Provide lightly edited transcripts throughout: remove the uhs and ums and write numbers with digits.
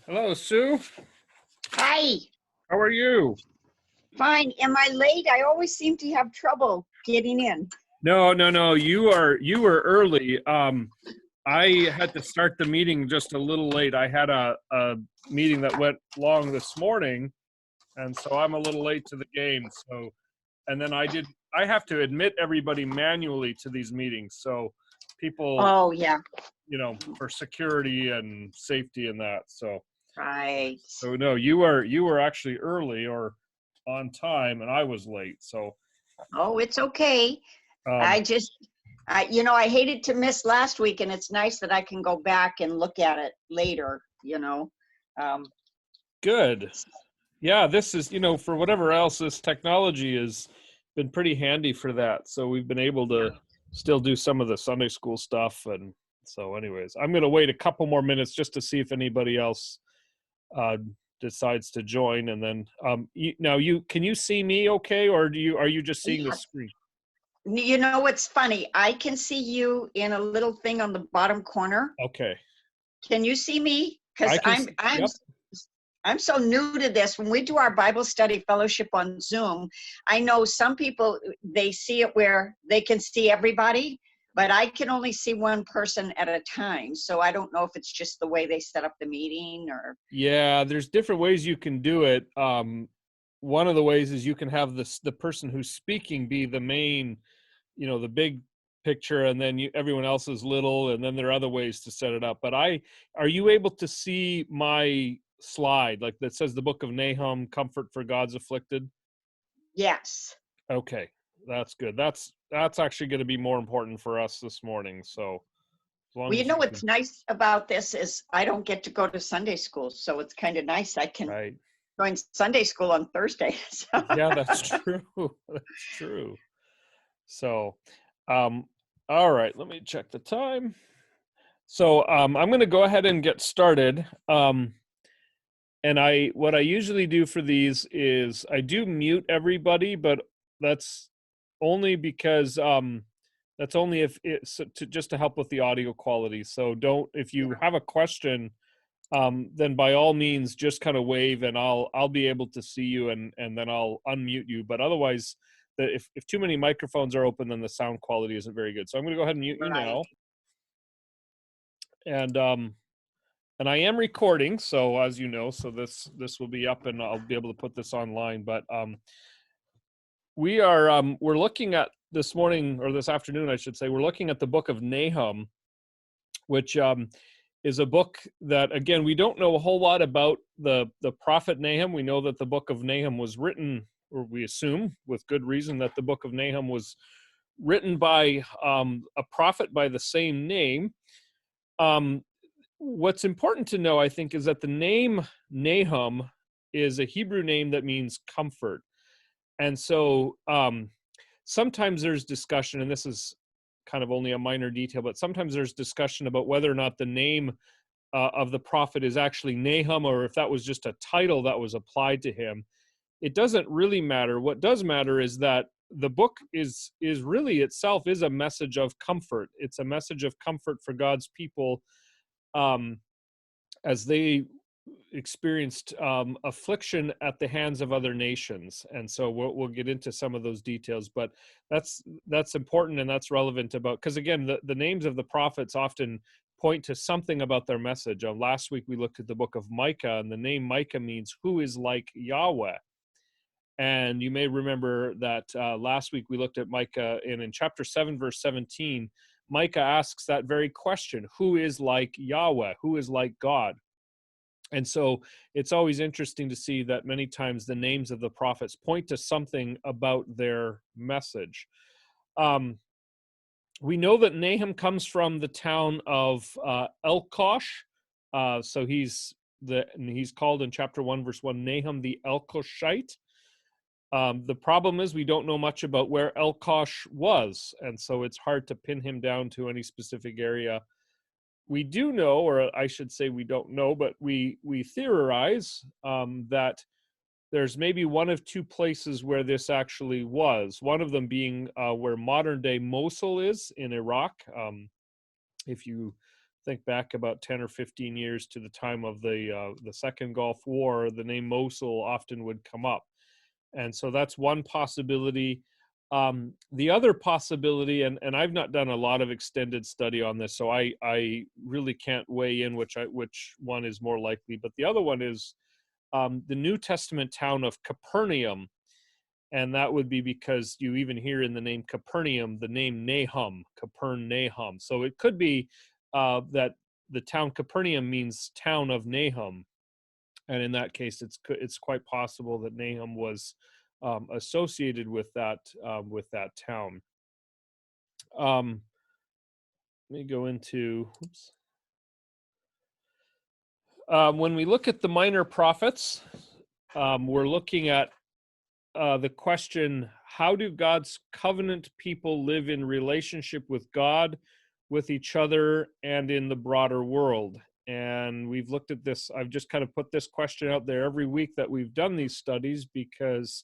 Hello, Sue. Hi, How are you? fine. Am I late? I always seem to have trouble getting in. No, no, no. You were early. I had to start the meeting just a little late. I had a meeting that went long this morning, and so I'm a little late to the game. So, and then I have to admit everybody manually to these meetings. So people, Oh, yeah, for security and safety and that. right. So no, you were actually early or on time, and I was late. So, Oh, it's okay. um, I just, I hated to miss last week, and it's nice that I can go back and look at it later. Um, good. Yeah, this is, for whatever else, this technology has been pretty handy for that. So we've been able yeah. to still do some of the Sunday school stuff. And so, anyways, I'm going to wait a couple more minutes just to see if anybody else uh, decides to join. And then, now can you see me okay, or are you just seeing the Yeah. screen? You know what's funny? I can see you in a little thing on the bottom corner. Okay, Can you see me? I Because can see. Yep. I'm so new to this. When we do our Bible study fellowship on Zoom, I know some people, they see it where they can see everybody, but I can only see one person at a time. So I don't know if it's just the way they set up the meeting or. Yeah, there's different ways you can do it. One of the ways is you can have the person who's speaking be the main, the big picture, and then everyone else is little, and then there are other ways to set it up. But are you able to see my slide, like that says the book of Nahum, comfort for God's afflicted? Yes. Okay, that's good. That's actually going to be more important for us this morning. So as long Well, as you can, what's nice about this is I don't get to go to Sunday school. So it's kind of nice. I can right? join Sunday school on Thursday. So. Yeah, that's true. That's true. So, um, all right, let me check the time. So I'm going to go ahead and get started. And what I usually do for these is I do mute everybody, but that's only because that's only if it's just to help with the audio quality. So don't, if you have a question, then by all means just kind of wave and I'll be able to see you, and then I'll unmute you. But otherwise, if too many microphones are open, then the sound quality isn't very good. So I'm going to go ahead and mute you Right. now. And I am recording, so as you know, so this will be up and I'll be able to put this online. But we're looking at this morning, or this afternoon I should say, we're looking at the book of Nahum, which is a book that, again, we don't know a whole lot about the prophet Nahum. We know that the book of Nahum was written, or we assume with good reason that the book of Nahum was written by a prophet by the same name. What's important to know, I think, is that the name Nahum is a Hebrew name that means comfort. And so sometimes there's discussion, and this is kind of only a minor detail, but sometimes there's discussion about whether or not the name of the prophet is actually Nahum, or if that was just a title that was applied to him. It doesn't really matter. What does matter is that the book is really itself is a message of comfort. It's a message of comfort for God's people, um, as they experienced affliction at the hands of other nations. And so we'll get into some of those details, but that's important and that's relevant, about because again, the names of the prophets often point to something about their message. Last week we looked at the book of Micah, and the name Micah means who is like Yahweh. And you may remember that last week we looked at Micah, and in chapter 7 verse 17, Micah asks that very question: who is like Yahweh? Who is like God? And so it's always interesting to see that many times the names of the prophets point to something about their message. We know that Nahum comes from the town of Elkosh. So he's called in chapter 1 verse 1 Nahum the Elkoshite. The problem is we don't know much about where Elkosh was, and so it's hard to pin him down to any specific area. We do know, or I should say we don't know, but we theorize that there's maybe one of two places where this actually was. One of them being where modern day Mosul is in Iraq. If you think back about 10 or 15 years to the time of the Second Gulf War, the name Mosul often would come up. And so that's one possibility. The other possibility, and I've not done a lot of extended study on this, so I really can't weigh in which one is more likely. But the other one is the New Testament town of Capernaum, and that would be because you even hear in the name Capernaum the name Nahum, Capernaum. So it could be that the town Capernaum means town of Nahum, and in that case, it's quite possible that Nahum was associated with that town. Let me go into. Oops. When we look at the minor prophets, we're looking at the question: how do God's covenant people live in relationship with God, with each other, and in the broader world? And we've looked at this. I've just kind of put this question out there every week that we've done these studies, because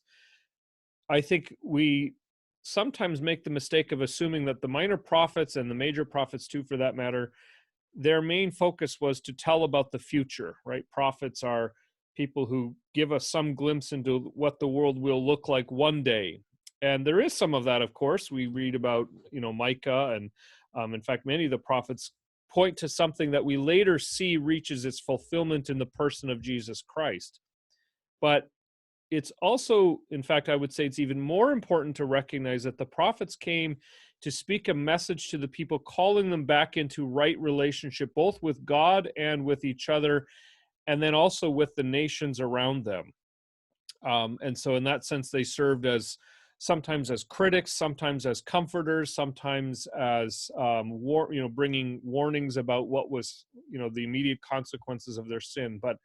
I think we sometimes make the mistake of assuming that the minor prophets, and the major prophets too for that matter, their main focus was to tell about the future, right? Prophets are people who give us some glimpse into what the world will look like one day. And there is some of that, of course. We read about, Micah, and in fact, many of the prophets point to something that we later see reaches its fulfillment in the person of Jesus Christ. But it's also, in fact, I would say it's even more important to recognize that the prophets came to speak a message to the people, calling them back into right relationship, both with God and with each other, and then also with the nations around them. And so in that sense, they served as sometimes as critics, sometimes as comforters, sometimes as bringing warnings about what was, the immediate consequences of their sin. But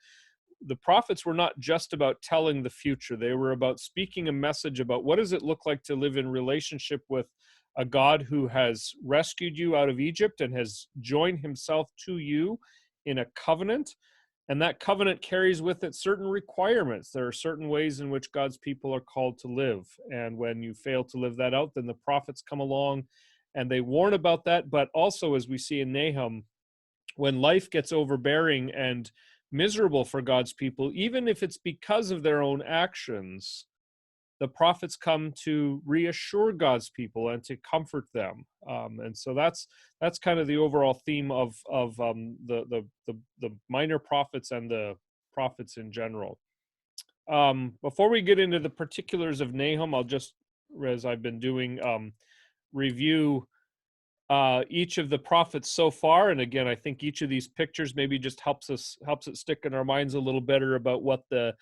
the prophets were not just about telling the future. They were about speaking a message about what does it look like to live in relationship with a God who has rescued you out of Egypt and has joined himself to you in a covenant. And that covenant carries with it certain requirements. There are certain ways in which God's people are called to live. And when you fail to live that out, then the prophets come along and they warn about that. But also, as we see in Nahum, when life gets overbearing and miserable for God's people, even if it's because of their own actions, the prophets come to reassure God's people and to comfort them. And so that's kind of the overall theme of the minor prophets and the prophets in general. Before we get into the particulars of Nahum, I'll just, as I've been doing, review each of the prophets so far. And again, I think each of these pictures maybe just helps it stick in our minds a little better about what the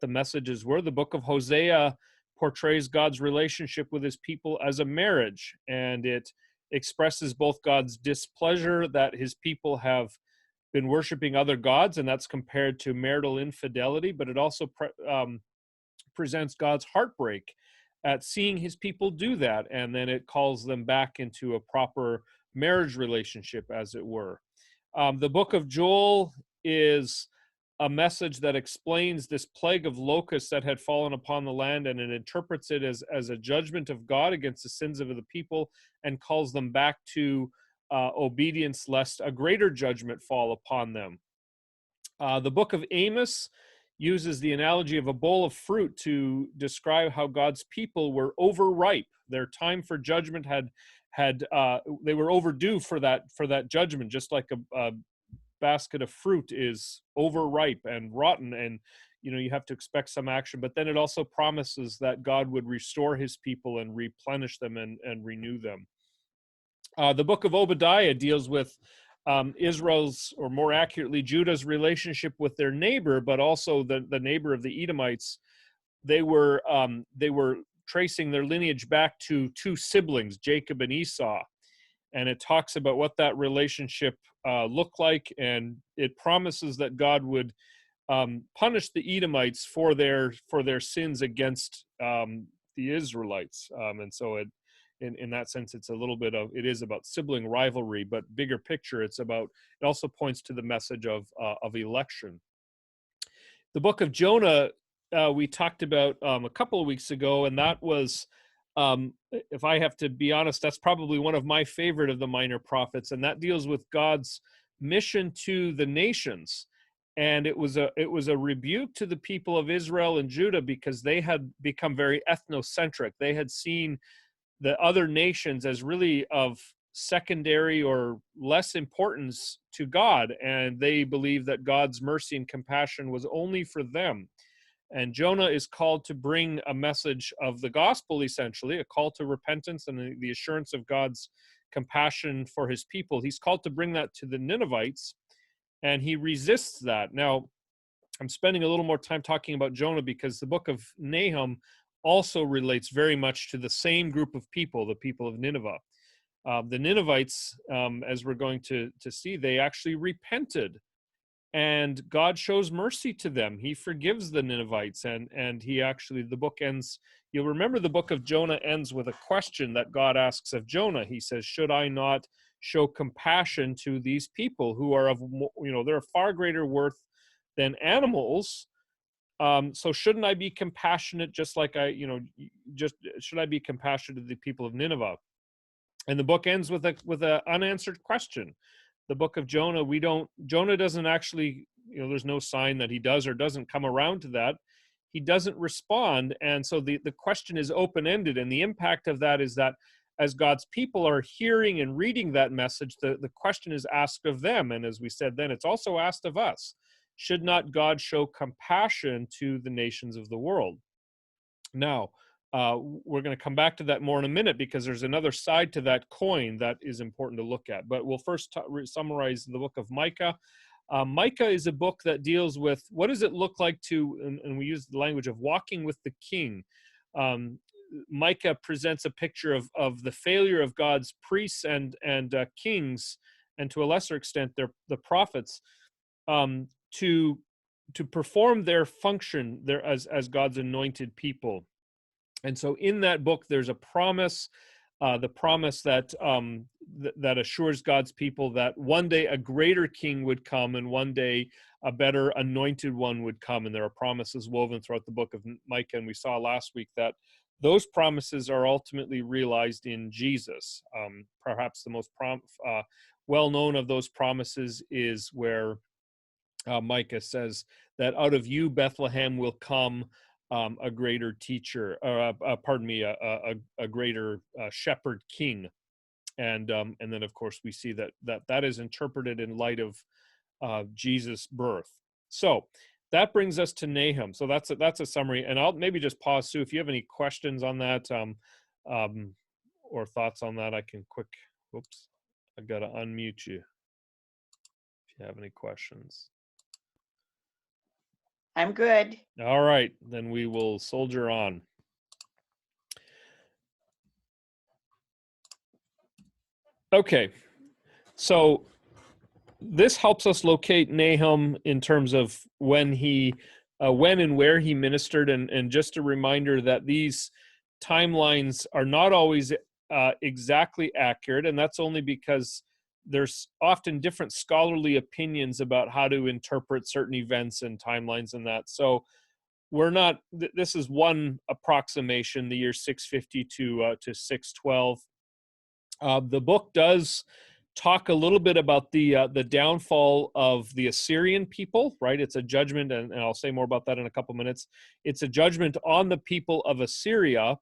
messages were. The book of Hosea portrays God's relationship with his people as a marriage, and it expresses both God's displeasure that his people have been worshiping other gods, and that's compared to marital infidelity, but it also presents God's heartbreak at seeing his people do that, and then it calls them back into a proper marriage relationship, as it were. The book of Joel is a message that explains this plague of locusts that had fallen upon the land, and it interprets it as a judgment of God against the sins of the people, and calls them back to obedience, lest a greater judgment fall upon them. The book of Amos uses the analogy of a bowl of fruit to describe how God's people were overripe. Their time for judgment they were overdue for that judgment, just like a basket of fruit is overripe and rotten, and you have to expect some action. But then it also promises that God would restore his people and replenish them and renew them. The book of Obadiah deals with Israel's, or more accurately, Judah's relationship with their neighbor, but also the neighbor of the Edomites. They were tracing their lineage back to two siblings, Jacob and Esau. And it talks about what that relationship looked like, and it promises that God would punish the Edomites for their sins against the Israelites. And so in that sense, it is about sibling rivalry, but bigger picture, it also points to the message of election. The book of Jonah, we talked about a couple of weeks ago, and that was, if I have to be honest, that's probably one of my favorite of the minor prophets, and that deals with God's mission to the nations. And it was a rebuke to the people of Israel and Judah, because they had become very ethnocentric. They had seen the other nations as really of secondary or less importance to God, and they believed that God's mercy and compassion was only for them. And Jonah is called to bring a message of the gospel, essentially, a call to repentance and the assurance of God's compassion for his people. He's called to bring that to the Ninevites, and he resists that. Now, I'm spending a little more time talking about Jonah because the book of Nahum also relates very much to the same group of people, the people of Nineveh. The Ninevites, as we're going to see, they actually repented, and God shows mercy to them. He forgives the Ninevites, and he actually, the book ends, you'll remember the book of Jonah ends with a question that God asks of Jonah. He says, should I not show compassion to these people who are of, they're of far greater worth than animals? So shouldn't I be compassionate, just like should I be compassionate to the people of Nineveh? And the book ends with a unanswered question. The book of Jonah, Jonah doesn't actually, there's no sign that he does or doesn't come around to that. He doesn't respond. And so the question is open-ended. And the impact of that is that as God's people are hearing and reading that message, the question is asked of them. And as we said then, it's also asked of us. Should not God show compassion to the nations of the world? Now, we're going to come back to that more in a minute, because there's another side to that coin that is important to look at. But we'll first summarize the book of Micah. Micah is a book that deals with what does it look like to, and we use the language of walking with the king. Micah presents a picture of the failure of God's priests and kings, and to a lesser extent the prophets, to perform their function there as God's anointed people. And so in that book, there's a promise, the promise that that assures God's people that one day a greater king would come, and one day a better anointed one would come. And there are promises woven throughout the book of Micah. And we saw last week that those promises are ultimately realized in Jesus. Perhaps the most well-known of those promises is where Micah says that out of you, Bethlehem, will come a greater teacher, a greater shepherd king. And then, of course, we see that is interpreted in light of Jesus' birth. So that brings us to Nahum. So that's a summary. And I'll maybe just pause, Sue, if you have any questions on that or thoughts on that. I can whoops, I've got to unmute you if you have any questions. I'm good. All right, then we will soldier on. Okay, so this helps us locate Nahum in terms of when and where he ministered, and just a reminder that these timelines are not always exactly accurate, and that's only because there's often different scholarly opinions about how to interpret certain events and timelines and that. So we're not, this is one approximation, the year 650 to 612. The book does talk a little bit about the downfall of the Assyrian people, right? It's a judgment, and I'll say more about that in a couple minutes. It's a judgment on the people of Assyria.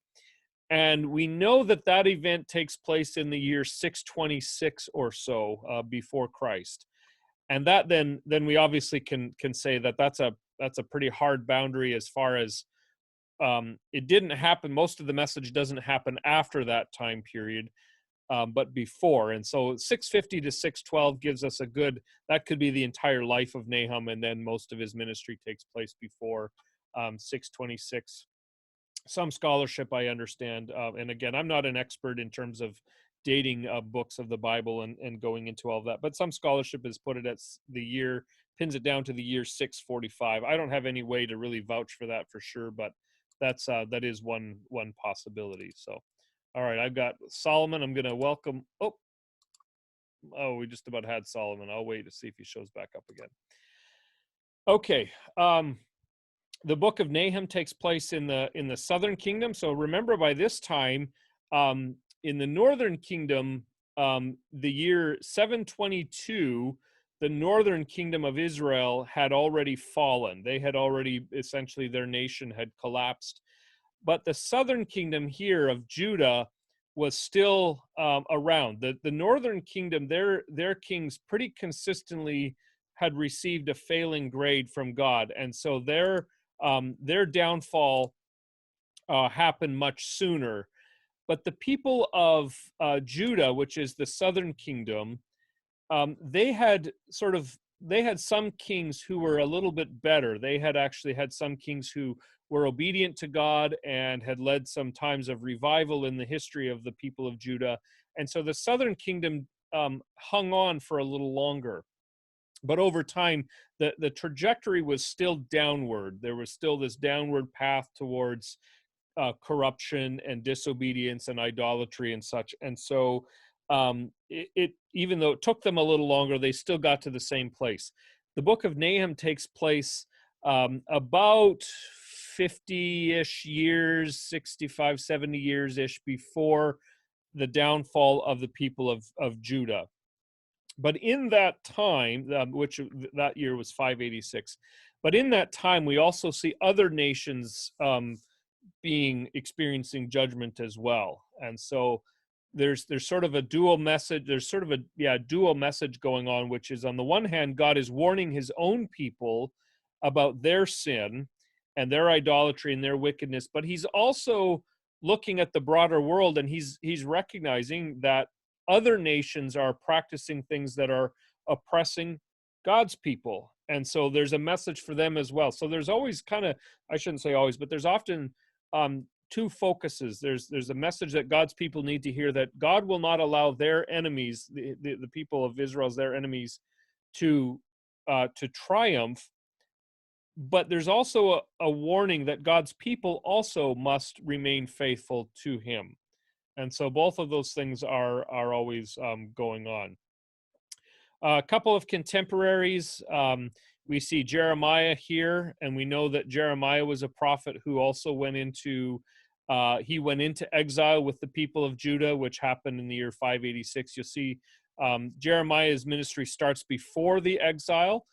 And we know that event takes place in the year 626 or so before Christ. And that then we obviously can say that's a pretty hard boundary as far as it didn't happen. Most of the message doesn't happen after that time period, but before. And so 650 to 612 gives us that could be the entire life of Nahum, and then most of his ministry takes place before 626. Some scholarship, I understand, and again, I'm not an expert in terms of dating books of the Bible and going into all of that, but some scholarship has put it at pins it down to the year 645. I don't have any way to really vouch for that for sure, but that is one possibility. So, all right, I've got Solomon. I'm going to welcome. We just about had Solomon. I'll wait to see if he shows back up again. Okay. The book of Nahum takes place in the southern kingdom. So remember, by this time, in the northern kingdom, the year 722, the northern kingdom of Israel had already fallen. They had already, essentially, their nation had collapsed. But the southern kingdom here of Judah was still around. The northern kingdom, their kings pretty consistently had received a failing grade from God, and so their downfall happened much sooner. But the people of Judah, which is the southern kingdom, they had some kings who were a little bit better. They had actually had some kings who were obedient to God and had led some times of revival in the history of the people of Judah. And so the southern kingdom hung on for a little longer. But over time, the trajectory was still downward. There was still this downward path towards corruption and disobedience and idolatry and such. And so it even though it took them a little longer, they still got to the same place. The book of Nahum takes place about 50-ish years, 65, 70 years-ish before the downfall of the people of Judah. But in that time, which that year was 586, but in that time, we also see other nations experiencing judgment as well. And so there's sort of a dual message. There's sort of a dual message going on, which is, on the one hand, God is warning his own people about their sin and their idolatry and their wickedness, but he's also looking at the broader world, and he's recognizing that other nations are practicing things that are oppressing God's people. And so there's a message for them as well. So there's always I shouldn't say always, but there's often two focuses. There's a message that God's people need to hear, that God will not allow their enemies, the people of Israel, their enemies, to triumph. But there's also a warning that God's people also must remain faithful to him. And so both of those things are always going on. A couple of contemporaries. We see Jeremiah here, and we know that Jeremiah was a prophet who also went into exile with the people of Judah, which happened in the year 586. You'll see Jeremiah's ministry starts before the exile,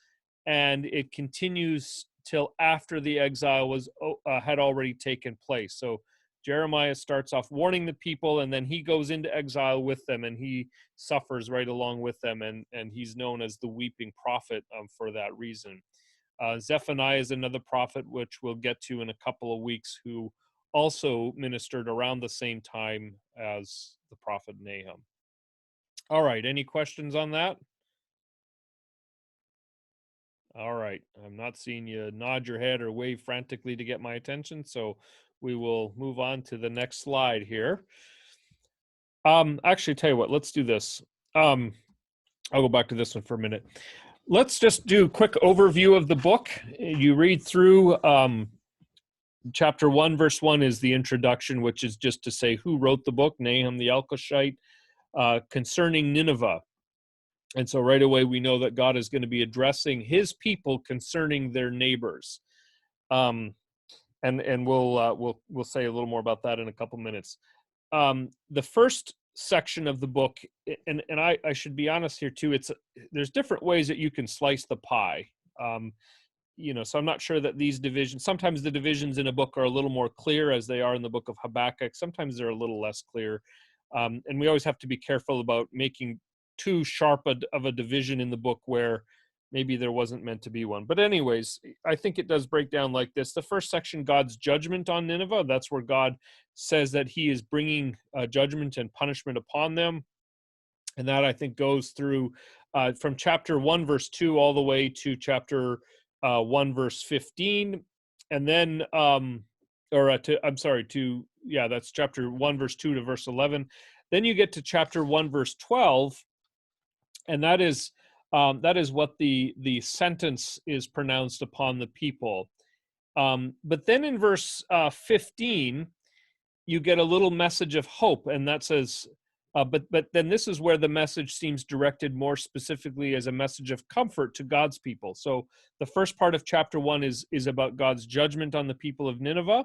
and it continues till after the exile had already taken place. So Jeremiah starts off warning the people, and then he goes into exile with them, and he suffers right along with them, and he's known as the weeping prophet for that reason. Zephaniah is another prophet, which we'll get to in a couple of weeks, who also ministered around the same time as the prophet Nahum. All right, any questions on that? All right, I'm not seeing you nod your head or wave frantically to get my attention, so we will move on to the next slide here. Actually, tell you what, let's do this. I'll go back to this one for a minute. Let's just do a quick overview of the book. You read through chapter 1, verse 1 is the introduction, which is just to say who wrote the book, Nahum the Elkoshite, concerning Nineveh. And so right away we know that God is going to be addressing his people concerning their neighbors. And we'll say a little more about that in a couple minutes. The first section of the book, and I should be honest here too, there's different ways that you can slice the pie. So I'm not sure that these divisions, sometimes the divisions in a book are a little more clear, as they are in the book of Habakkuk. Sometimes they're a little less clear. And we always have to be careful about making too sharp of a division in the book where maybe there wasn't meant to be one. But anyways, I think it does break down like this. The first section, God's judgment on Nineveh, that's where God says that he is bringing judgment and punishment upon them. And that, I think, goes through from chapter 1, verse 2, all the way to chapter 1, verse 15. And then, that's chapter 1, verse 2 to verse 11. Then you get to chapter 1, verse 12, and that is what the sentence is pronounced upon the people. But then in verse 15, you get a little message of hope, and that says, but then this is where the message seems directed more specifically as a message of comfort to God's people. So the first part of chapter 1 is about God's judgment on the people of Nineveh,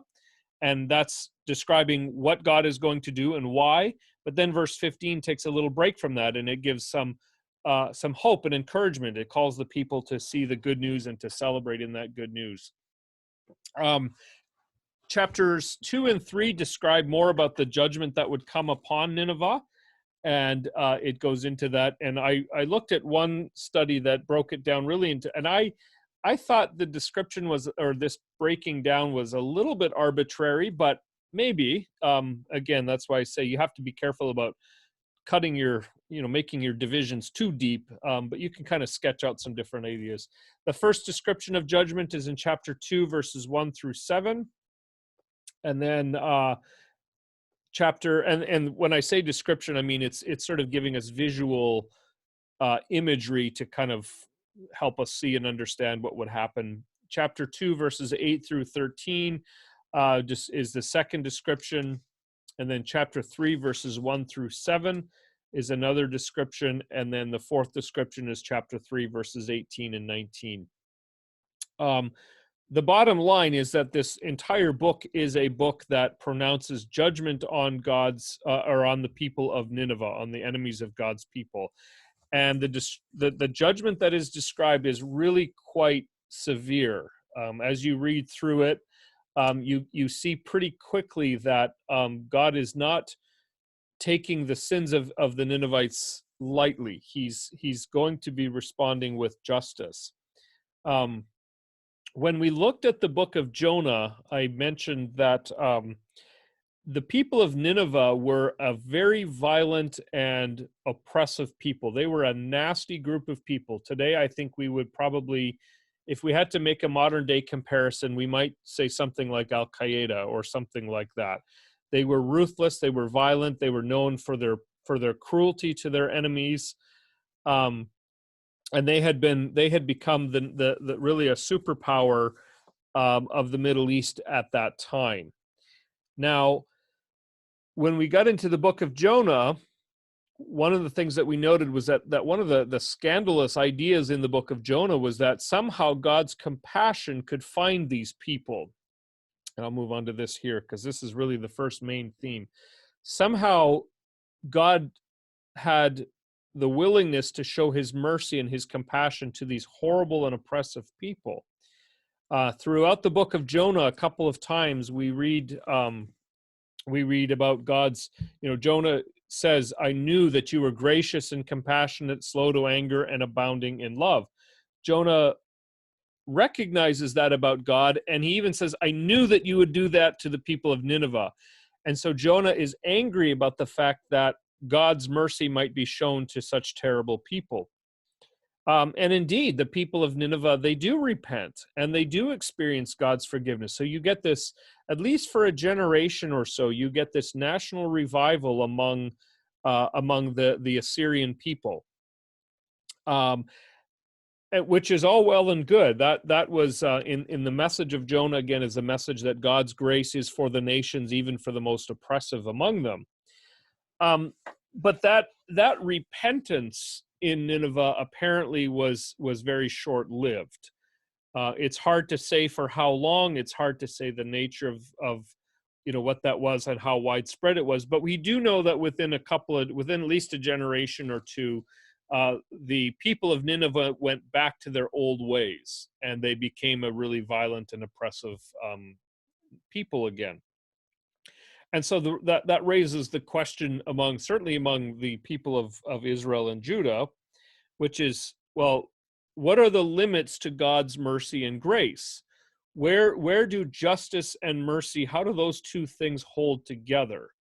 and that's describing what God is going to do and why. But then verse 15 takes a little break from that, and it gives some some hope and encouragement. It calls the people to see the good news and to celebrate in that good news. Chapters 2 and 3 describe more about the judgment that would come upon Nineveh, and it goes into that. And I looked at one study that broke it down really into, and I thought the description was, or this breaking down was a little bit arbitrary, but maybe. Again, that's why I say you have to be careful about cutting your, making your divisions too deep, but you can kind of sketch out some different ideas. The first description of judgment is in chapter 2, verses 1 through 7. And then and when I say description, I mean it's sort of giving us visual imagery to kind of help us see and understand what would happen. Chapter 2, verses 8 through 13 just is the second description. And then chapter 3, verses 1 through 7 is another description. And then the fourth description is chapter 3, verses 18 and 19. The bottom line is that this entire book is a book that pronounces judgment on God's, or on the people of Nineveh, on the enemies of God's people. And the judgment that is described is really quite severe. As you read through it, you see pretty quickly that God is not taking the sins of the Ninevites lightly. He's going to be responding with justice. When we looked at the book of Jonah, I mentioned that the people of Nineveh were a very violent and oppressive people. They were a nasty group of people. Today, I think we would probably, if we had to make a modern day comparison, we might say something like Al Qaeda or something like that. They were ruthless. They were violent. They were known for their cruelty to their enemies. And they had become the really a superpower of the Middle East at that time. Now, when we got into the book of Jonah, one of the things that we noted was that one of the scandalous ideas in the book of Jonah was that somehow God's compassion could find these people. And I'll move on to this here because this is really the first main theme. Somehow God had the willingness to show his mercy and his compassion to these horrible and oppressive people. Throughout the book of Jonah, a couple of times we read about God's, Jonah says, "I knew that you were gracious and compassionate, slow to anger, and abounding in love." Jonah recognizes that about God, and he even says, "I knew that you would do that to the people of Nineveh." And so Jonah is angry about the fact that God's mercy might be shown to such terrible people. And indeed, the people of Nineveh, they do repent and they do experience God's forgiveness. So you get this, at least for a generation or so, you get this national revival among the Assyrian people, which is all well and good. That was in the message of Jonah, again, is the message that God's grace is for the nations, even for the most oppressive among them. But that repentance in Nineveh apparently was very short-lived. It's hard to say for how long. It's hard to say the nature of what that was and how widespread it was. But we do know that within at least a generation or two, the people of Nineveh went back to their old ways, and they became a really violent and oppressive people again. And so that raises the question certainly among the people of Israel and Judah, which is, well, what are the limits to God's mercy and grace? Where do justice and mercy, how do those two things hold together,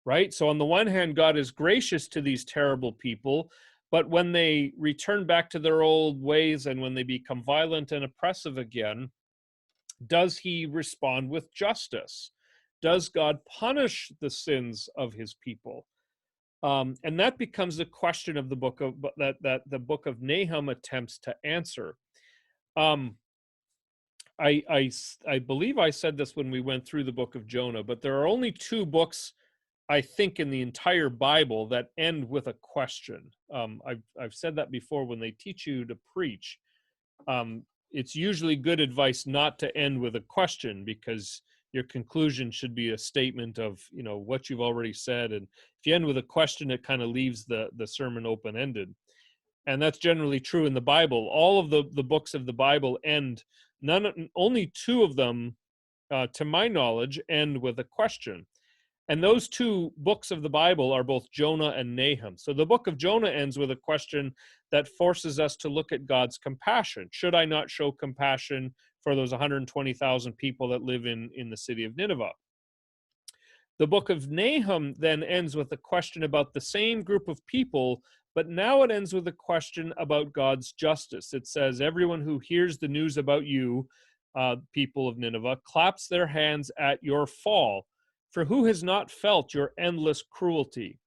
right? So on the one hand, God is gracious to these terrible people, but when they return back to their old ways and when they become violent and oppressive again, does he respond with justice? Does God punish the sins of his people? And that becomes the question of the book of that the book of Nahum attempts to answer. I believe I said this when we went through the book of Jonah, but there are only two books, I think, in the entire Bible that end with a question. I've said that before. When they teach you to preach, it's usually good advice not to end with a question, because your conclusion should be a statement of what you've already said. And if you end with a question, it kind of leaves the sermon open-ended. And that's generally true in the Bible. All of the books of the Bible end, only two of them, to my knowledge, end with a question. And those two books of the Bible are both Jonah and Nahum. So the book of Jonah ends with a question that forces us to look at God's compassion. Should I not show compassion for those 120,000 people that live in the city of Nineveh? The book of Nahum then ends with a question about the same group of people, but now it ends with a question about God's justice. It says, everyone who hears the news about you, people of Nineveh, claps their hands at your fall. For who has not felt your endless cruelty?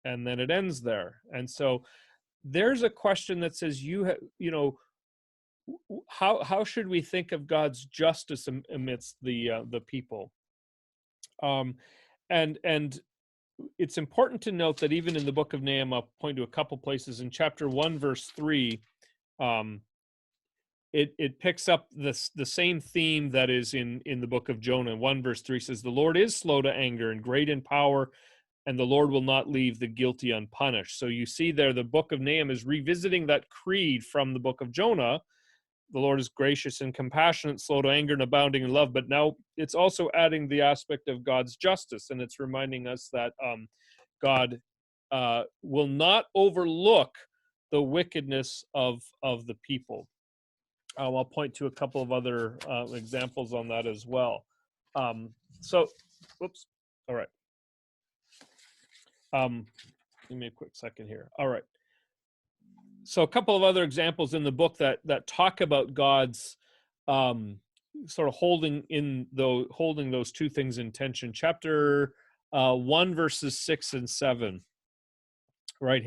And then it ends there. And so there's a question that says, how should we think of God's justice amidst the people? And it's important to note that even in the book of Nahum, I'll point to a couple places in chapter 1, verse 3. It picks up the same theme that is in the book of Jonah. 1 verse 3 says, the Lord is slow to anger and great in power, and the Lord will not leave the guilty unpunished. So you see there, the book of Nahum is revisiting that creed from the book of Jonah. The Lord is gracious and compassionate, slow to anger and abounding in love. But now it's also adding the aspect of God's justice, and it's reminding us that God will not overlook the wickedness of the people. I'll point to a couple of other examples on that as well. Whoops. All right. Give me a quick second here. All right. So a couple of other examples in the book that talk about God's sort of holding those two things in tension. Chapter 1, verses 6 and 7. Right,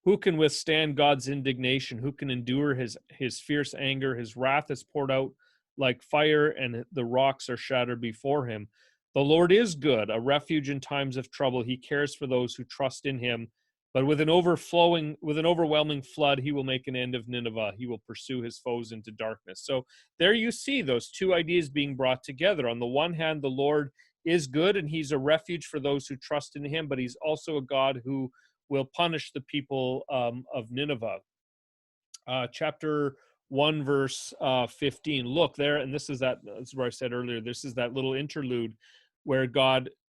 who can withstand God's indignation? Who can endure his fierce anger? His wrath is poured out like fire, and the rocks are shattered before him. The Lord is good, a refuge in times of trouble. He cares for those who trust in him. But with an overwhelming flood, he will make an end of Nineveh. He will pursue his foes into darkness. So there you see those two ideas being brought together. On the one hand, the Lord is good, and he's a refuge for those who trust in him, but he's also a God who will punish the people of Nineveh. Chapter 1, verse 15. Look there, and this is where I said earlier, this is that little interlude where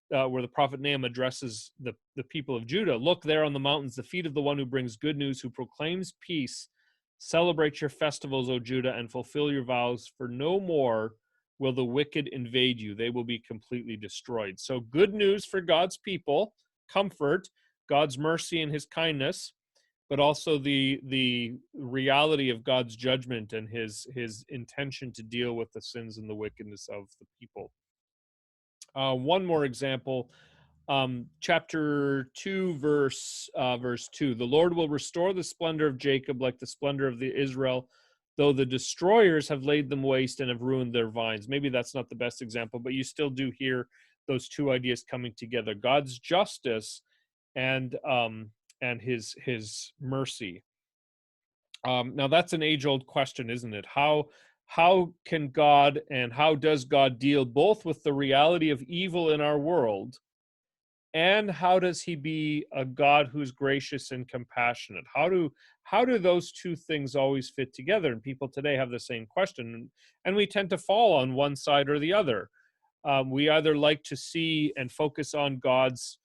where the prophet Nahum addresses the people of Judah. Look there on the mountains, the feet of the one who brings good news, who proclaims peace. Celebrate your festivals, O Judah, and fulfill your vows, for no more will the wicked invade you. They will be completely destroyed. So good news for God's people, comfort, God's mercy and his kindness, but also the reality of God's judgment and his intention to deal with the sins and the wickedness of the people. One more example, chapter 2, verse 2. The Lord will restore the splendor of Jacob like the splendor of the Israel, though the destroyers have laid them waste and have ruined their vines. Maybe that's not the best example, but you still do hear those two ideas coming together: God's justice and his mercy. Now that's an age-old question, isn't it? How can God, and how does God deal both with the reality of evil in our world, and how does he be a God who's gracious and compassionate? How do those two things always fit together? And people today have the same question, and we tend to fall on one side or the other. We either like to see and focus on God's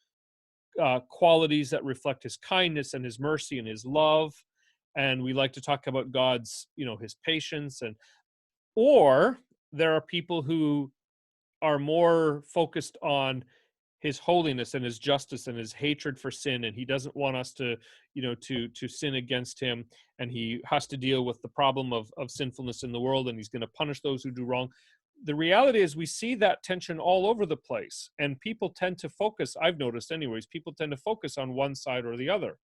qualities that reflect his kindness and his mercy and his love, and we like to talk about God's, his patience, or there are people who are more focused on his holiness and his justice and his hatred for sin, and he doesn't want us to sin against him, and he has to deal with the problem of sinfulness in the world, and he's going to punish those who do wrong. The reality is we see that tension all over the place, and people tend to focus, I've noticed anyways, people tend to focus on one side or the other.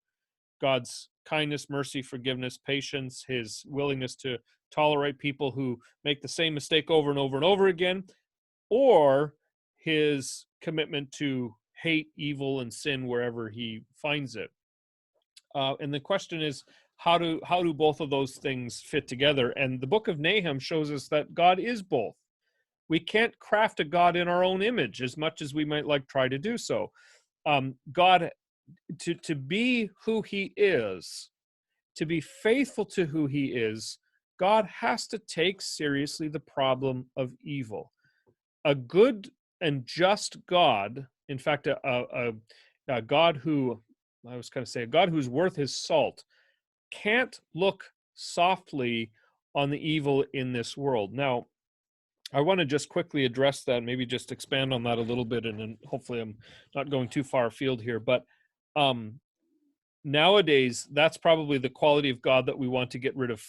God's kindness, mercy, forgiveness, patience, his willingness to tolerate people who make the same mistake over and over and over again, or his commitment to hate evil and sin wherever he finds it. And the question is, how do both of those things fit together? And the book of Nahum shows us that God is both. We can't craft a God in our own image as much as we might like try to do so. God, to be who he is, to be faithful to who he is, God has to take seriously the problem of evil. A good and just God, in fact, a God who, I was going to say, a God who's worth his salt, can't look softly on the evil in this world. Now, I want to just quickly address that, maybe just expand on that a little bit, and then hopefully I'm not going too far afield here. But nowadays, that's probably the quality of God that we want to get rid of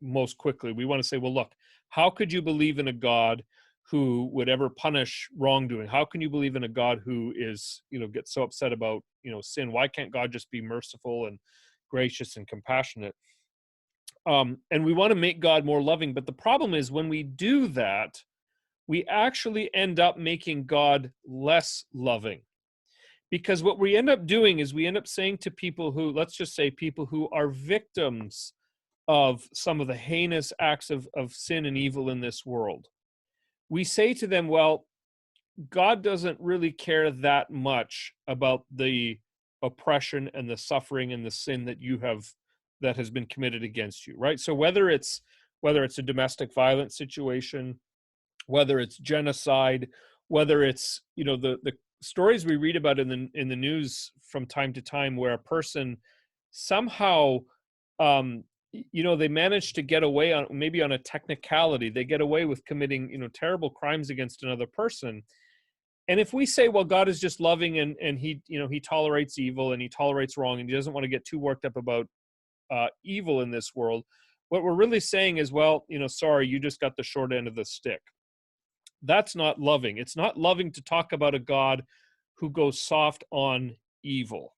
most quickly. We want to say, well, look, how could you believe in a God who would ever punish wrongdoing? How can you believe in a God who is, gets so upset about, sin? Why can't God just be merciful and gracious and compassionate? And we want to make God more loving. But the problem is when we do that, we actually end up making God less loving. Because what we end up doing is we end up saying to people who, let's just say people who are victims of some of the heinous acts of sin and evil in this world, we say to them, well, God doesn't really care that much about the oppression and the suffering and the sin that has been committed against you, right? So whether it's a domestic violence situation, whether it's genocide, whether it's the stories we read about in the news from time to time, where a person somehow they manage to get away on, maybe on a technicality, they get away with committing terrible crimes against another person. And if we say, well, God is just loving and he tolerates evil and he tolerates wrong and he doesn't want to get too worked up about evil in this world, what we're really saying is, well, sorry, you just got the short end of the stick. That's not loving. It's not loving to talk about a God who goes soft on evil.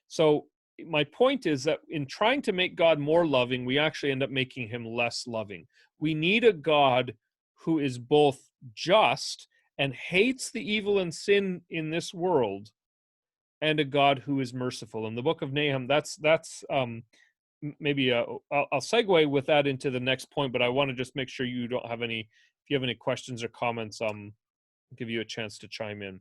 So my point is that in trying to make God more loving, we actually end up making him less loving. We need a God who is both just and hates the evil and sin in this world, and a God who is merciful. In the book of Nahum, that's maybe I'll segue with that into the next point, but I want to just make sure you don't have any, if you have any questions or comments, I'll give you a chance to chime in.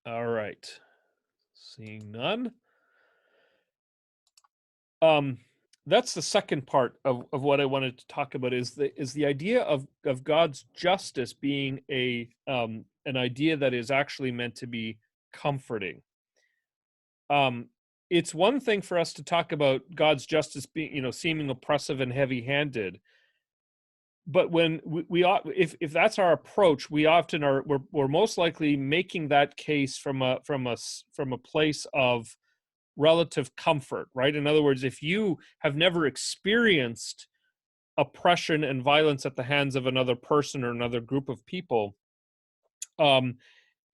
All right. Seeing none. That's the second part of what I wanted to talk about, is the idea of God's justice being an idea that is actually meant to be comforting. It's one thing for us to talk about God's justice being, seeming oppressive and heavy-handed, but when if that's our approach, we often we're most likely making that case from a place of relative comfort, right? In other words, if you have never experienced oppression and violence at the hands of another person or another group of people,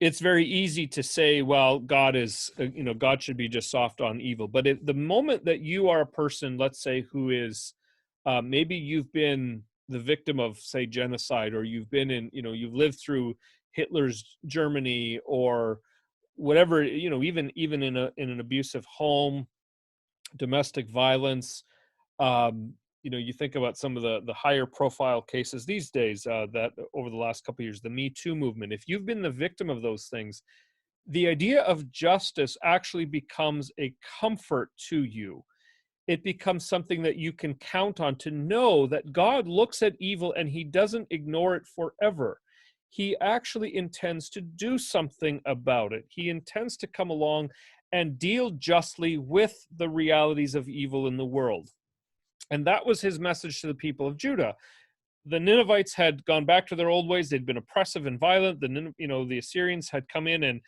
it's very easy to say, well, God is, God should be just soft on evil. But the moment that you are a person, let's say, who is, maybe you've been the victim of, say, genocide, or you've been in, you've lived through Hitler's Germany, or whatever, even in an abusive home, domestic violence, you think about some of the higher profile cases these days, that over the last couple of years, the Me Too movement. If you've been the victim of those things, the idea of justice actually becomes a comfort to you. It becomes something that you can count on, to know that God looks at evil and he doesn't ignore it forever. He actually intends to do something about it. He intends to come along and deal justly with the realities of evil in the world. And that was his message to the people of Judah. The Ninevites had gone back to their old ways. They'd been oppressive and violent. The Assyrians had come in and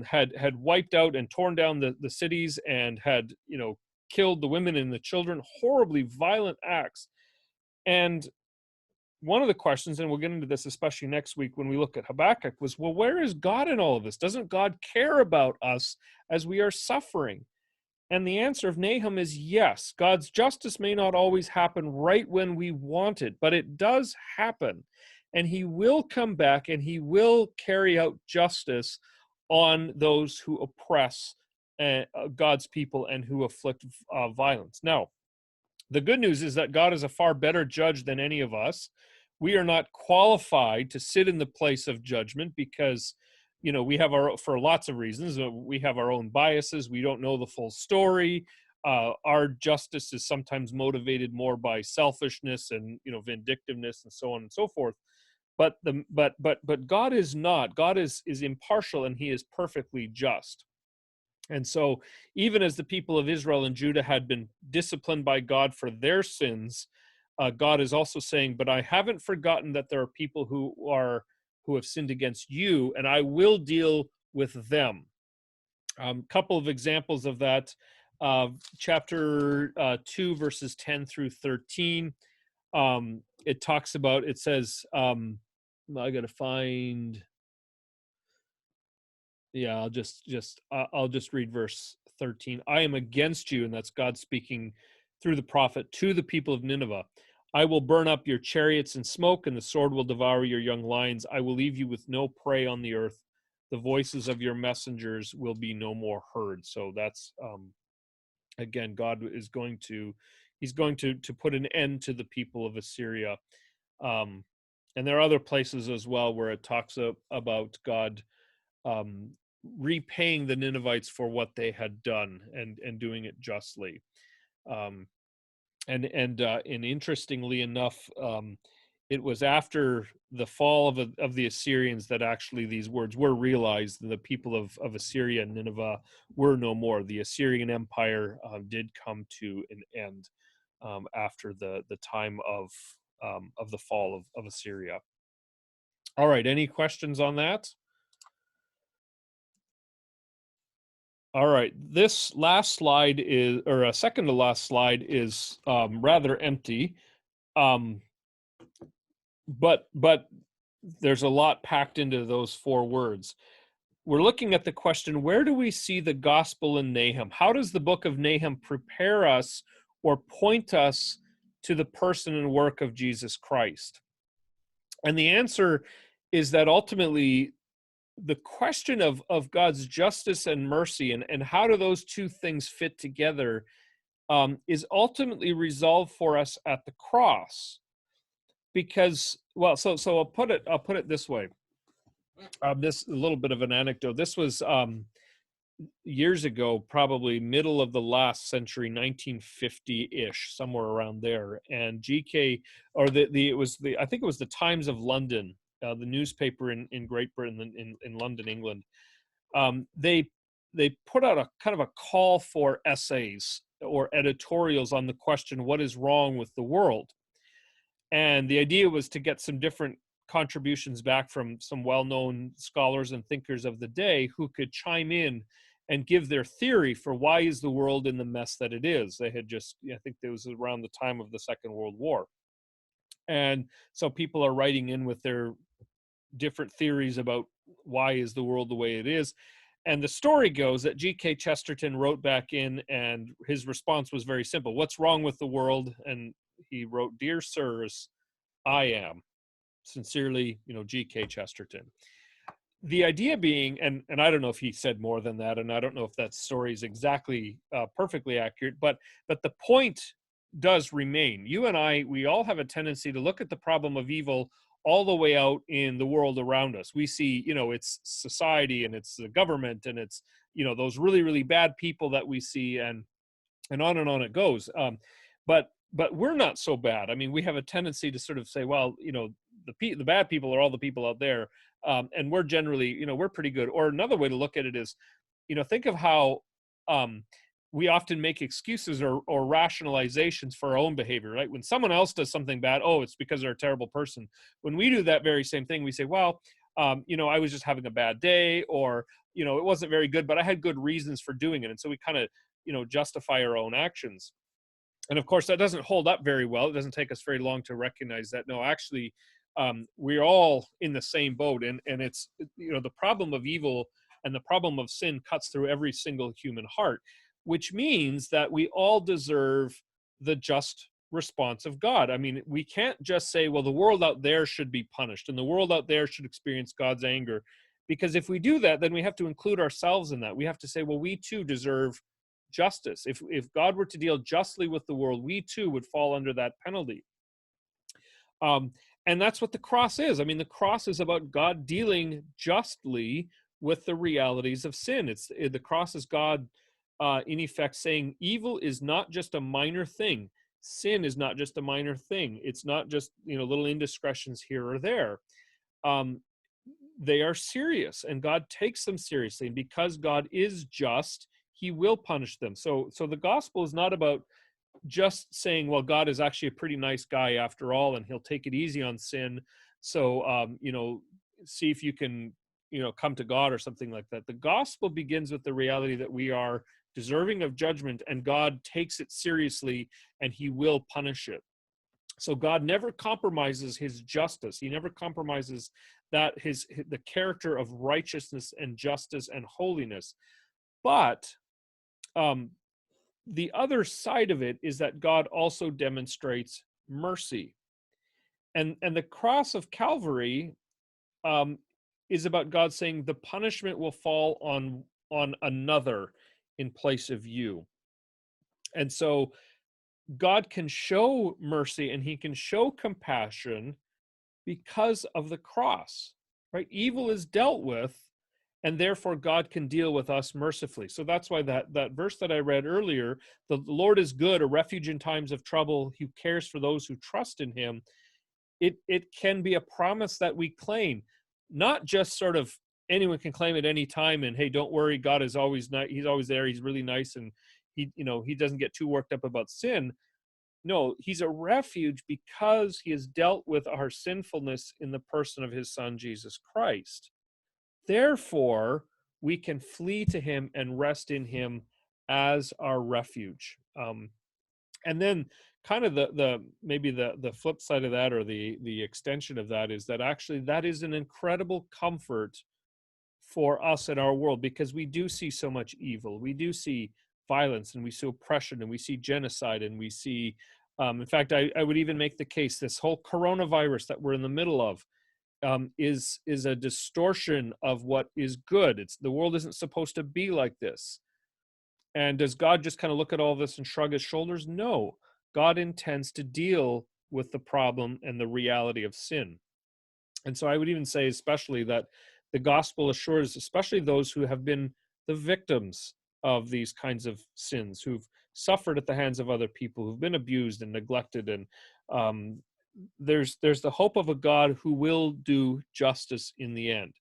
had wiped out and torn down the cities, and had killed the women and the children. Horribly violent acts. And one of the questions, and we'll get into this especially next week when we look at Habakkuk, was, well, where is God in all of this? Doesn't God care about us as we are suffering? And the answer of Nahum is yes. God's justice may not always happen right when we want it, but it does happen. And he will come back and he will carry out justice on those who oppress God's people and who afflict violence. Now, the good news is that God is a far better judge than any of us. We are not qualified to sit in the place of judgment, because we have for lots of reasons, we have our own biases. We don't know the full story. Our justice is sometimes motivated more by selfishness and vindictiveness and so on and so forth. But God is not. God is impartial, and He is perfectly just. And so, even as the people of Israel and Judah had been disciplined by God for their sins, God is also saying, "But I haven't forgotten that there are people who have sinned against you, and I will deal with them." Couple of examples of that: chapter 2, verses 10 through 13. It talks about. It says, "I got to find." Yeah, I'll just read verse 13. "I am against you," and that's God speaking through the prophet to the people of Nineveh. "I will burn up your chariots in smoke, and the sword will devour your young lions. I will leave you with no prey on the earth. The voices of your messengers will be no more heard." So that's again, God is going to he's going to put an end to the people of Assyria. Um, and there are other places as well where it talks about God um, repaying the Ninevites for what they had done, and doing it justly. Um, and interestingly enough, it was after the fall of the Assyrians that actually these words were realized, and the people of Assyria and Nineveh were no more. The Assyrian Empire did come to an end after the time of the fall of Assyria. All right, any questions on that? All right, this last slide is, or a second to last slide is rather empty, um, but there's a lot packed into those 4 words. We're looking at the question: where do we see the gospel in Nahum? How does the book of Nahum prepare us or point us to the person and work of Jesus Christ? And the answer is that ultimately the question of God's justice and mercy, and how do those two things fit together, is ultimately resolved for us at the cross. Because, well, so I'll put it this way. This a little bit of an anecdote. This was years ago, probably middle of the last century, 1950-ish, somewhere around there. And GK, or I think it was the Times of London, the newspaper in Great Britain, in London, England. They put out a kind of a call for essays or editorials on the question, what is wrong with the world? And the idea was to get some different contributions back from some well-known scholars and thinkers of the day who could chime in and give their theory for why is the world in the mess that it is. They had just, I think it was around the time of the Second World War. And so people are writing in with their different theories about why is the world the way it is. And the story goes that G.K. Chesterton wrote back in, and his response was very simple: "What's wrong with the world?" And he wrote, "Dear sirs, I am. Sincerely, G.K. Chesterton." The idea being, and I don't know if he said more than that, and I don't know if that story is exactly perfectly accurate, but the point does remain. You and I, we all have a tendency to look at the problem of evil all the way out in the world around us. We see, it's society, and it's the government, and it's, those really, really bad people that we see, and on it goes. But we're not so bad. I mean, we have a tendency to sort of say, well, the bad people are all the people out there, and we're generally, we're pretty good. Or another way to look at it is, think of how we often make excuses or rationalizations for our own behavior, right? When someone else does something bad, oh, it's because they're a terrible person. When we do that very same thing, we say, well, I was just having a bad day, or, it wasn't very good, but I had good reasons for doing it. And so we kind of, justify our own actions. And of course, that doesn't hold up very well. It doesn't take us very long to recognize that, no, actually, we're all in the same boat. And it's, the problem of evil and the problem of sin cuts through every single human heart, which means that we all deserve the just response of God. I mean, we can't just say, well, the world out there should be punished and the world out there should experience God's anger. Because if we do that, then we have to include ourselves in that. We have to say, well, we too deserve justice. If God were to deal justly with the world, we too would fall under that penalty. And that's what the cross is. I mean, the cross is about God dealing justly with the realities of sin. The cross is God, in effect, saying evil is not just a minor thing. Sin is not just a minor thing. It's not just, little indiscretions here or there. Um, they are serious, and God takes them seriously. And because God is just, he will punish them. So the gospel is not about just saying, well, God is actually a pretty nice guy after all, and he'll take it easy on sin. So, see if you can, come to God or something like that. The gospel begins with the reality that we are deserving of judgment, and God takes it seriously, and he will punish it. So God never compromises his justice. He never compromises that the character of righteousness and justice and holiness. But the other side of it is that God also demonstrates mercy. And the cross of Calvary is about God saying the punishment will fall on another in place of you. And so God can show mercy and he can show compassion because of the cross, right? Evil is dealt with, and therefore God can deal with us mercifully. So that's why that verse that I read earlier, the Lord is good, a refuge in times of trouble, who cares for those who trust in him. It can be a promise that we claim, not just sort of anyone can claim at any time, and hey, don't worry, God is always nice, he's always there, he's really nice, and he doesn't get too worked up about sin. No, he's a refuge because he has dealt with our sinfulness in the person of his son, Jesus Christ. Therefore, we can flee to him and rest in him as our refuge. And then kind of maybe the flip side of that, or the extension of that, is that actually that is an incredible comfort for us in our world, because we do see so much evil. We do see violence, and we see oppression, and we see genocide, and we see, in fact, I would even make the case, this whole coronavirus that we're in the middle of is a distortion of what is good. The world isn't supposed to be like this. And does God just kind of look at all this and shrug his shoulders? No, God intends to deal with the problem and the reality of sin. And so I would even say, especially, that the gospel assures, especially those who have been the victims of these kinds of sins, who've suffered at the hands of other people, who've been abused and neglected, and there's the hope of a God who will do justice in the end.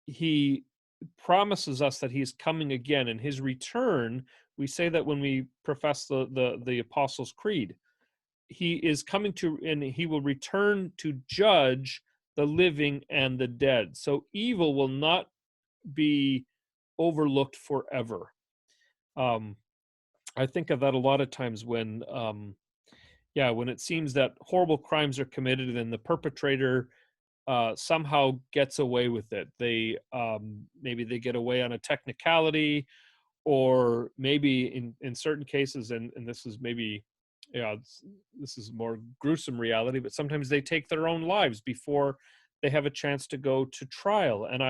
He promises us that he's coming again, and his return, we say that when we profess the Apostles' Creed, he is coming to, and he will return to judge the living and the dead. So evil will not be overlooked forever. I think of that a lot of times when it seems that horrible crimes are committed and the perpetrator somehow gets away with it. They maybe they get away on a technicality, or maybe in certain cases, and this is maybe, this is more gruesome reality, but sometimes they take their own lives before they have a chance to go to trial. And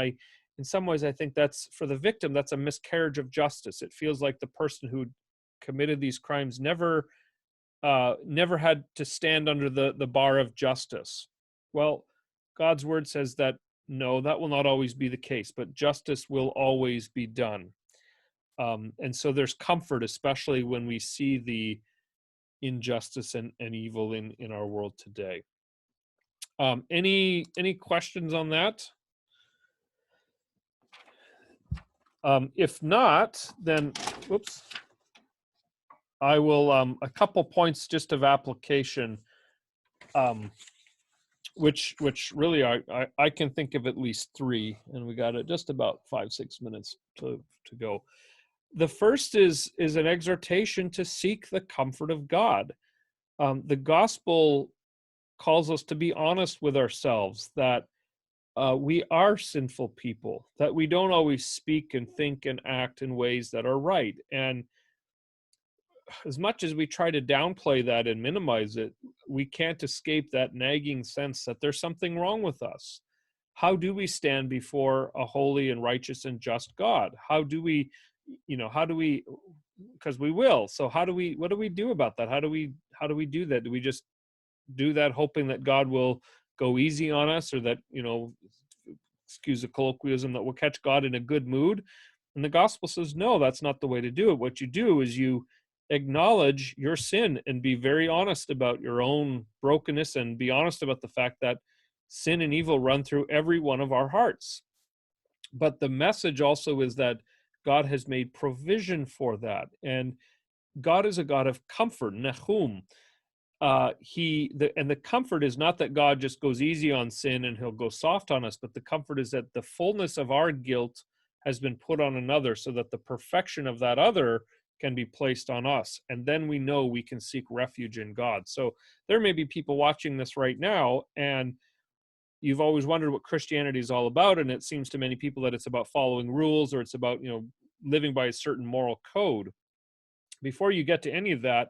in some ways, I think that's, for the victim, that's a miscarriage of justice. It feels like the person who committed these crimes never had to stand under the bar of justice. Well, God's word says that no, that will not always be the case, but justice will always be done. And so there's comfort, especially when we see the injustice and evil in our world today. Any questions on that? If not, then, whoops, I will, a couple points just of application, which really I can think of at least three, and we got just about 5-6 minutes to go. The first is an exhortation to seek the comfort of God. The gospel calls us to be honest with ourselves, that we are sinful people, that we don't always speak and think and act in ways that are right. And as much as we try to downplay that and minimize it, we can't escape that nagging sense that there's something wrong with us. How do we stand before a holy and righteous and just God? How do we, because we will. So what do we do about that? How do we do that? Do we just do that hoping that God will go easy on us, or that, excuse the colloquialism, that will catch God in a good mood. And the gospel says, no, that's not the way to do it. What you do is you acknowledge your sin and be very honest about your own brokenness, and be honest about the fact that sin and evil run through every one of our hearts. But the message also is that God has made provision for that. And God is a God of comfort, Nahum. And the comfort is not that God just goes easy on sin and he'll go soft on us, but the comfort is that the fullness of our guilt has been put on another, so that the perfection of that other can be placed on us. And then we know we can seek refuge in God. So there may be people watching this right now, and you've always wondered what Christianity is all about. And it seems to many people that it's about following rules, or it's about, living by a certain moral code. Before you get to any of that,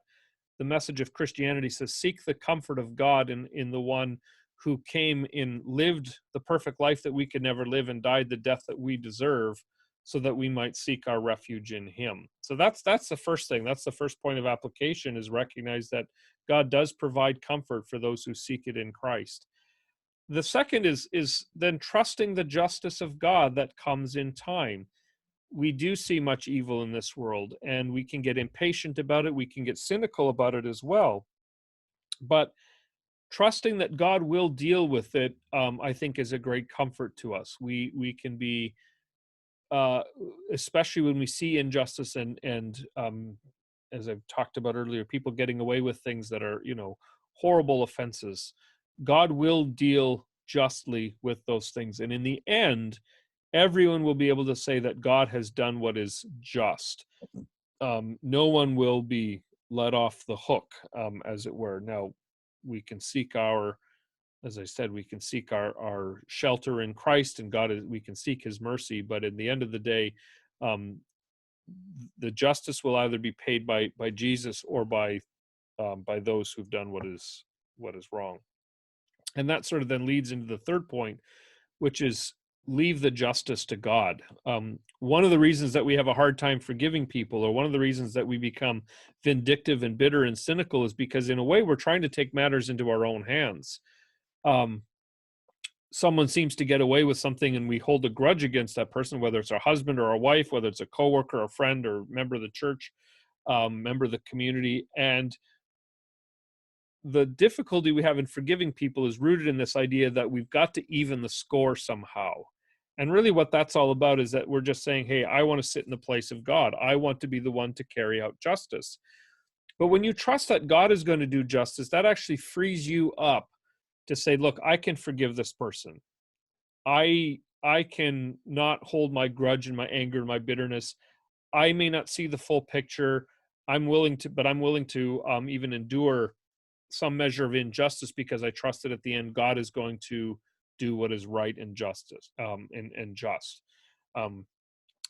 the message of Christianity says, seek the comfort of God in the one who came and lived the perfect life that we could never live, and died the death that we deserve, so that we might seek our refuge in him. So that's the first thing. That's the first point of application, is recognize that God does provide comfort for those who seek it in Christ. The second is then trusting the justice of God that comes in time. We do see much evil in this world, and we can get impatient about it. We can get cynical about it as well. But trusting that God will deal with it, I think, is a great comfort to us. We can be, especially when we see injustice and as I've talked about earlier, people getting away with things that are, horrible offenses. God will deal justly with those things. And in the end, everyone will be able to say that God has done what is just. No one will be let off the hook, as it were. Now, we can seek as I said, we can seek our shelter in Christ, and we can seek his mercy. But in the end of the day, the justice will either be paid by Jesus, or by those who've done what is wrong. And that sort of then leads into the third point, which is leave the justice to God. One of the reasons that we have a hard time forgiving people, or one of the reasons that we become vindictive and bitter and cynical, is because in a way we're trying to take matters into our own hands. Someone seems to get away with something, and we hold a grudge against that person, whether it's our husband or our wife, whether it's a coworker, a friend, or member of the church, member of the community. And the difficulty we have in forgiving people is rooted in this idea that we've got to even the score somehow. And really what that's all about is that we're just saying, hey, I want to sit in the place of God. I want to be the one to carry out justice. But when you trust that God is going to do justice, that actually frees you up to say, look, I can forgive this person. I can not hold my grudge and my anger and my bitterness. I may not see the full picture. I'm willing to even endure some measure of injustice, because I trust that at the end God is going to do what is right and justice and just.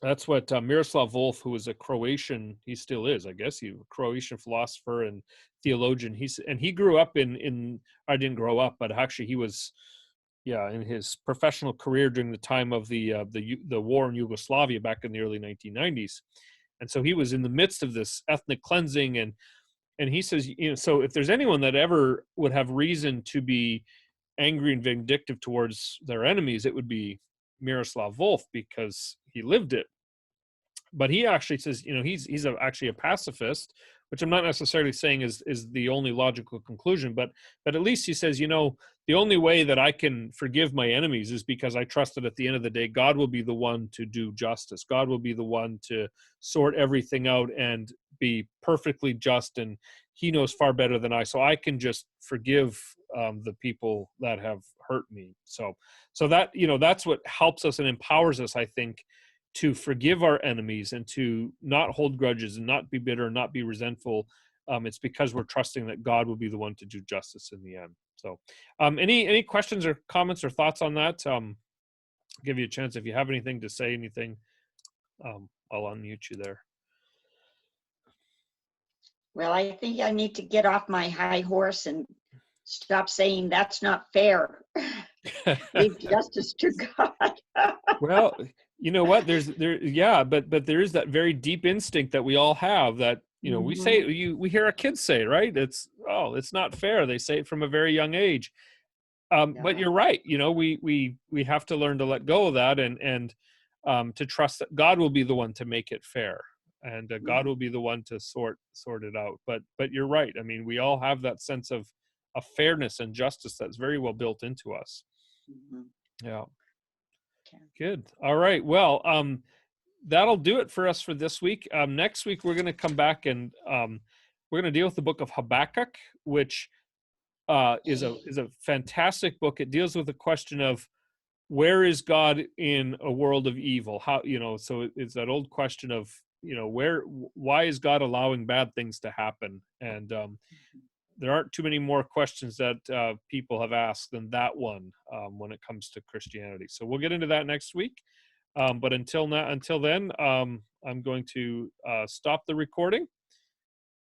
That's what Miroslav Volf, who was a Croatian, he still is, I guess, a Croatian philosopher and theologian. He grew up I didn't grow up, but actually he was, in his professional career during the time of the war in Yugoslavia back in the early 1990s. And so he was in the midst of this ethnic cleansing, and he says, so if there's anyone that ever would have reason to be angry and vindictive towards their enemies, it would be Miroslav Volf, because he lived it. But he actually says, he's actually a pacifist, which I'm not necessarily saying is the only logical conclusion, but at least he says, the only way that I can forgive my enemies is because I trust that at the end of the day, God will be the one to do justice. God will be the one to sort everything out and be perfectly just, and he knows far better than I. So I can just forgive the people that have hurt me. So that, that's what helps us and empowers us, I think, to forgive our enemies and to not hold grudges and not be bitter and not be resentful. It's because we're trusting that God will be the one to do justice in the end. So any questions or comments or thoughts on that? I'll give you a chance if you have anything to say, anything. I'll unmute you there. Well, I think I need to get off my high horse and stop saying that's not fair. Leave justice to God. Well, you know what? But there is that very deep instinct that we all have that, we say, we hear our kids say, right? It's not fair. They say it from a very young age. But No. you're right. You know, we have to learn to let go of that, and to trust that God will be the one to make it fair, and God will Mhm. be the one to sort it out. But you're right. I mean, we all have that sense of fairness and justice that's very well built into us. Mhm. Yeah. Okay. Good. All right. Well, that'll do it for us for this week. Next week we're going to come back, and we're going to deal with the book of Habakkuk, which is a fantastic book. It deals with the question of where is God in a world of evil? How, so it's that old question of, why is God allowing bad things to happen? And there aren't too many more questions that people have asked than that one when it comes to Christianity. So we'll get into that next week. But until then, I'm going to stop the recording.